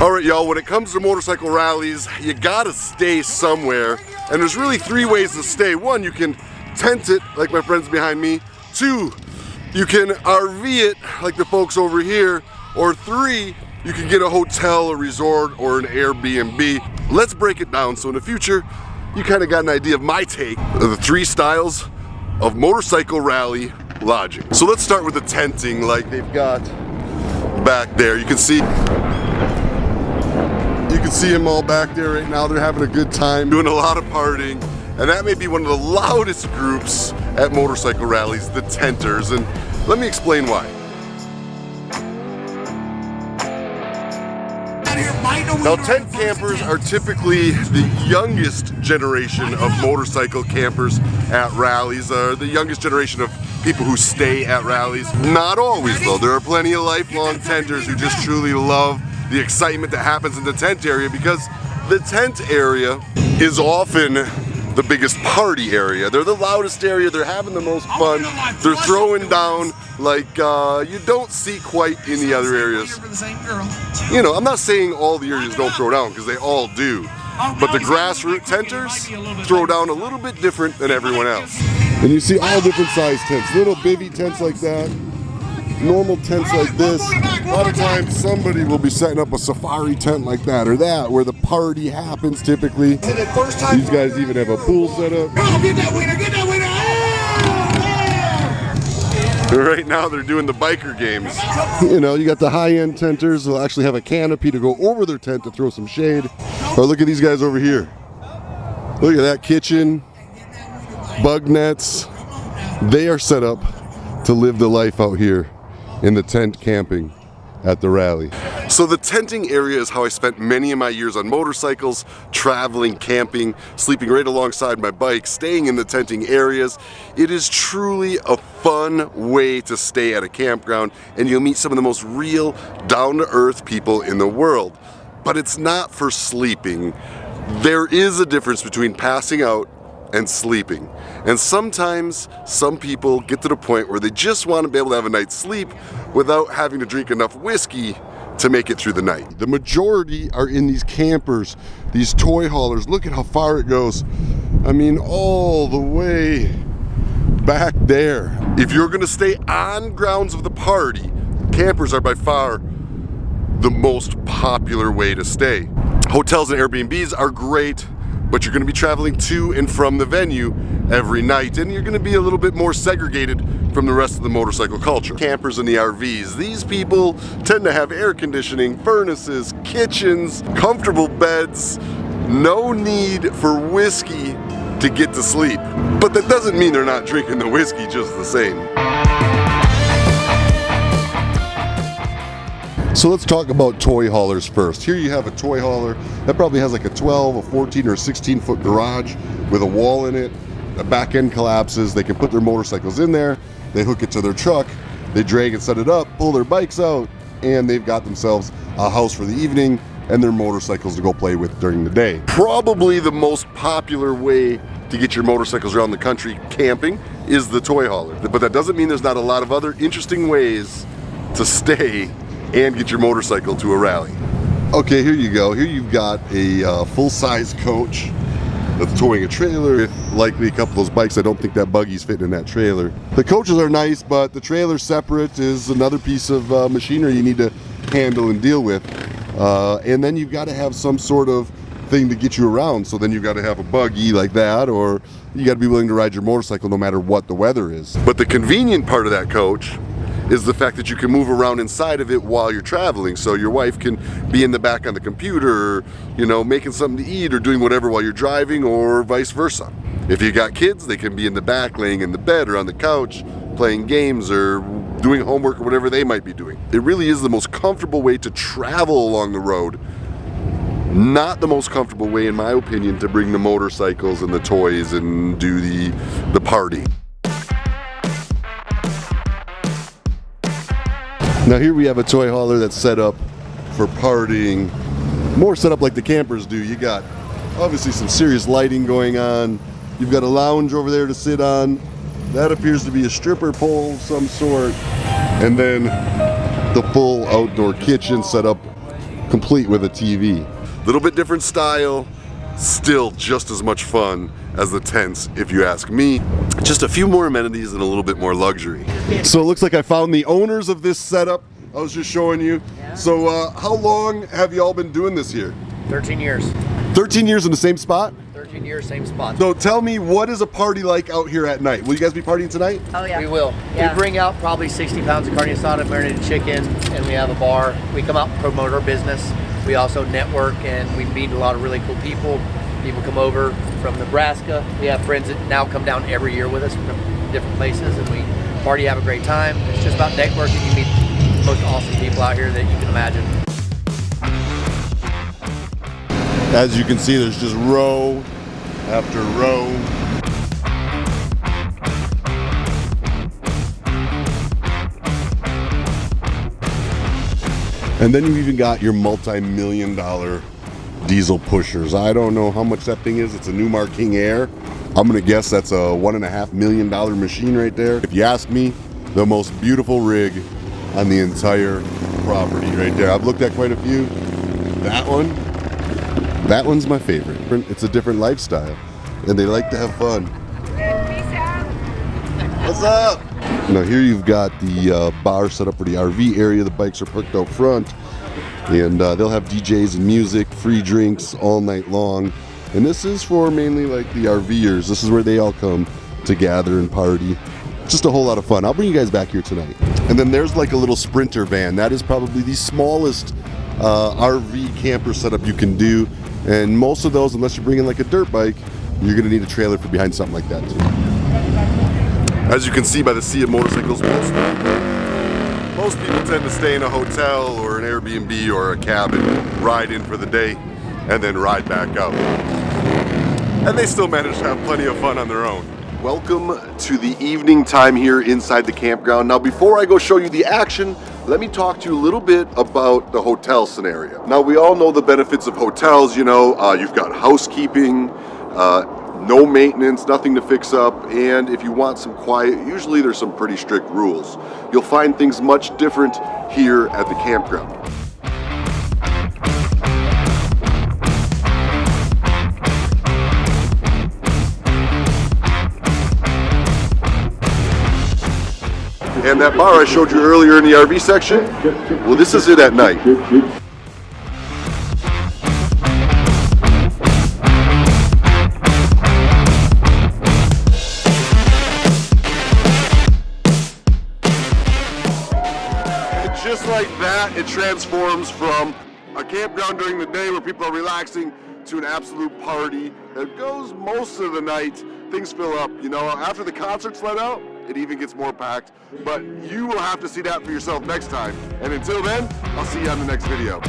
Alright y'all, when it comes to motorcycle rallies, you gotta stay somewhere. And there's really three ways to stay. One, you can tent it, like my friends behind me. Two, you can RV it, like the folks over here. Or three, you can get a hotel, a resort, or an Airbnb. Let's break it down so in the future, you kind of got an idea of my take of the three styles of motorcycle rally lodging. So let's start with the tenting like they've got back there. You can see them all back there right now. They're having a good time, doing a lot of partying. And that may be one of the loudest groups at motorcycle rallies, the tenters. And let me explain why. Now, tent campers are typically the youngest generation of motorcycle campers at rallies, the youngest generation of people who stay at rallies. Not always though, there are plenty of lifelong tenters who just truly love the excitement that happens in the tent area, because the tent area is often the biggest party area. They're the loudest area, they're having the most fun, they're throwing down like you don't see quite in the other areas. You know, I'm not saying all the areas don't throw down, because they all do, but the grassroots tenters throw down a little bit different than everyone else. And you see all different size tents, little bivvy tents like that, normal tents like this. A lot of times somebody will be setting up a safari tent like that or that, where the party happens typically. These guys even have a pool set up. Get that winner, get that winner! Right now they're doing the biker games. You know, you got the high-end tenters who'll actually have a canopy to go over their tent to throw some shade. Or look at these guys over here. Look at that kitchen, bug nets. They are set up to live the life out here in the tent camping at the rally. So the tenting area is how I spent many of my years on motorcycles, traveling, camping, sleeping right alongside my bike, staying in the tenting areas. It is truly a fun way to stay at a campground, and you'll meet some of the most real, down-to-earth people in the world. But it's not for sleeping. There is a difference between passing out and sleeping. And sometimes some people get to the point where they just want to be able to have a night's sleep without having to drink enough whiskey to make it through the night. The majority are in these campers, these toy haulers. Look at how far it goes. I mean, all the way back there. If you're gonna stay on grounds of the party, campers are by far the most popular way to stay. Hotels and Airbnbs are great, but you're going to be traveling to and from the venue every night, and you're going to be a little bit more segregated from the rest of the motorcycle culture. Campers in the RVs, these people tend to have air conditioning, furnaces, kitchens, comfortable beds, no need for whiskey to get to sleep. But that doesn't mean they're not drinking the whiskey just the same. So let's talk about toy haulers first. Here you have a toy hauler that probably has like a 12, a 14, or a 16-foot garage with a wall in it. The back end collapses. They can put their motorcycles in there. They hook it to their truck. They drag and set it up, pull their bikes out, and they've got themselves a house for the evening and their motorcycles to go play with during the day. Probably the most popular way to get your motorcycles around the country camping is the toy hauler. But that doesn't mean there's not a lot of other interesting ways to stay and get your motorcycle to a rally. Okay, here you go. Here you've got a full-size coach that's towing a trailer with likely a couple of those bikes. I don't think that buggy's fitting in that trailer. The coaches are nice, but the trailer separate is another piece of machinery you need to handle and deal with. And then you've got to have some sort of thing to get you around. So then you've got to have a buggy like that, or you got to be willing to ride your motorcycle no matter what the weather is. But the convenient part of that coach is the fact that you can move around inside of it while you're traveling. So your wife can be in the back on the computer, or, you know, making something to eat or doing whatever while you're driving, or vice versa. If you got kids, they can be in the back laying in the bed or on the couch playing games or doing homework or whatever they might be doing. It really is the most comfortable way to travel along the road. Not the most comfortable way, in my opinion, to bring the motorcycles and the toys and do the party. Now here we have a toy hauler that's set up for partying, more set up like the campers do. You got obviously some serious lighting going on. You've got a lounge over there to sit on. That appears to be a stripper pole of some sort. And then the full outdoor kitchen set up complete with a TV. Little bit different style, still just as much fun as the tents, if you ask me. Just a few more amenities and a little bit more luxury. So it looks like I found the owners of this setup. I was just showing you. So how long have you all been doing this here? 13 years. 13 years in the same spot? 13 years, same spot. So tell me, what is a party like out here at night? Will you guys be partying tonight? Oh yeah. We will. Yeah. We bring out probably 60 pounds of carne asada, marinated chicken, and we have a bar. We come out and promote our business. We also network, and we meet a lot of really cool people. People come over from Nebraska. We have friends that now come down every year with us from different places, and we party, have a great time. It's just about networking. You meet the most awesome people out here that you can imagine. As you can see, there's just row after row. And then you even got your multi-million-dollar diesel pushers. I don't know how much that thing is. It's a Newmar King Air. I'm gonna guess that's a $1.5 million machine right there. If you ask me, the most beautiful rig on the entire property right there. I've looked at quite a few. That one's my favorite. It's a different lifestyle, and they like to have fun. What's up? Now here you've got the bar set up for the RV area. The bikes are parked out front, and they'll have DJs and music, free drinks all night long. And this is for mainly like the RVers. This is where they all come to gather and party. Just a whole lot of fun. I'll bring you guys back here tonight. And then there's like a little Sprinter van. That is probably the smallest RV camper setup you can do. And most of those, unless you're bringing like a dirt bike, you're gonna need a trailer for behind something like that too. As you can see by the sea of motorcycles, most people tend to stay in a hotel or an Airbnb or a cabin, ride in for the day, and then ride back out. And they still manage to have plenty of fun on their own. Welcome to the evening time here inside the campground. Now before I go show you the action, let me talk to you a little bit about the hotel scenario. Now we all know the benefits of hotels, you know, you've got housekeeping, no maintenance, nothing to fix up, and if you want some quiet, usually there's some pretty strict rules. You'll find things much different here at the campground. And that bar I showed you earlier in the RV section, well, this is it at night. And just like that, it transforms from a campground during the day where people are relaxing to an absolute party that goes most of the night. Things fill up, you know, after the concert's let out, it even gets more packed, but you will have to see that for yourself next time. And until then, I'll see you on the next video.